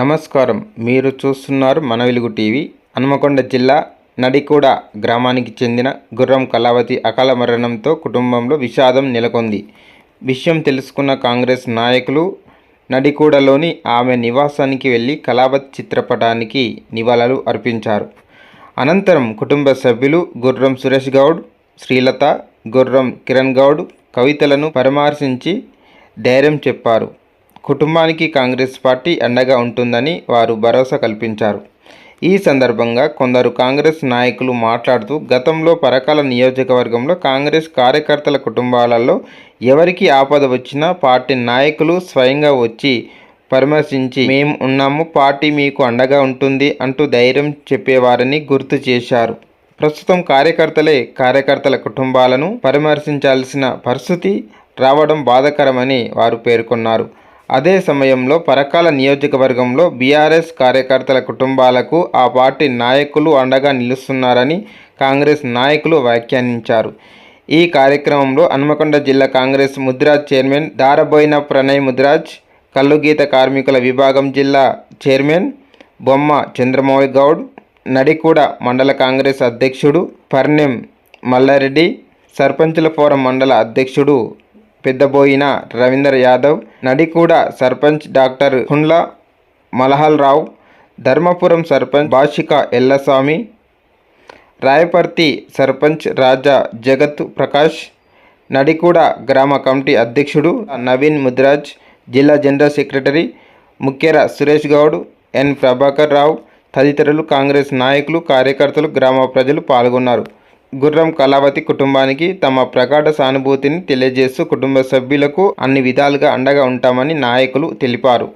నమస్కారం. మీరు చూస్తున్నారు మన వెలుగు టీవీ. హన్మకొండ జిల్లా నడికూడ గ్రామానికి చెందిన గుర్రం కళావతి అకాల మరణంతో కుటుంబంలో విషాదం నెలకొంది. విషయం తెలుసుకున్న కాంగ్రెస్ నాయకులు నడికూడలోని ఆమె నివాసానికి వెళ్లి కళావతి చిత్రపటానికి నివాళులు అర్పించారు. అనంతరం కుటుంబ సభ్యులు గుర్రం సురేష్ గౌడ్, శ్రీలత, గుర్రం కిరణ్ గౌడ్ కవితలను పరామర్శించి ధైర్యం చెప్పారు. కుటుంబానికి కాంగ్రెస్ పార్టీ అండగా ఉంటుందని వారు భరోసా కల్పించారు. ఈ సందర్భంగా కొందరు కాంగ్రెస్ నాయకులు మాట్లాడుతూ, గతంలో పరకాల నియోజకవర్గంలో కాంగ్రెస్ కార్యకర్తల కుటుంబాలలో ఎవరికి ఆపద వచ్చినా పార్టీ నాయకులు స్వయంగా వచ్చి పరామర్శించి మేము ఉన్నాము, పార్టీ మీకు అండగా ఉంటుంది అంటూ ధైర్యం చెప్పేవారని గుర్తు చేశారు. ప్రస్తుతం కార్యకర్తల కుటుంబాలను పరామర్శించాల్సిన పరిస్థితి రావడం బాధాకరమని వారు పేర్కొన్నారు. అదే సమయంలో పరకాల నియోజకవర్గంలో బీఆర్ఎస్ కార్యకర్తల కుటుంబాలకు ఆ పార్టీ నాయకులు అండగా నిలుస్తున్నారని కాంగ్రెస్ నాయకులు వ్యాఖ్యానించారు. ఈ కార్యక్రమంలో హన్మకొండ జిల్లా కాంగ్రెస్ ముదిరాజ్ చైర్మన్ దారబోయిన ప్రణయ్ ముదిరాజ్, కల్లుగీత కార్మికుల విభాగం జిల్లా చైర్మన్ బొమ్మ చంద్రమౌళి గౌడ్, నడికూడ మండల కాంగ్రెస్ అధ్యక్షుడు పర్నెం మల్లారెడ్డి, సర్పంచుల ఫోరం మండల అధ్యక్షుడు పెద్దబోయిన రవీందర్ యాదవ్, నడికూడ సర్పంచ్ డాక్టర్ హుండ్ల మలహల్ రావు, ధర్మపురం సర్పంచ్ భాషిక ఎల్లస్వామి, రాయపర్తి సర్పంచ్ రాజా జగత్ ప్రకాష్, నడికూడ గ్రామ కమిటీ అధ్యక్షుడు నవీన్ ముదిరాజ్, జిల్లా జనరల్ సెక్రటరీ ముక్కెర సురేష్ గౌడ్, ఎన్ ప్రభాకర్ రావు తదితరులు కాంగ్రెస్ నాయకులు, కార్యకర్తలు, గ్రామ ప్రజలు పాల్గొన్నారు. గుర్రం కళావతి కుటుంబానికి తమ ప్రగాఢ సానుభూతిని తెలియజేస్తూ కుటుంబ సభ్యులకు అన్ని విధాలుగా అండగా ఉంటామని నాయకులు తెలిపారు.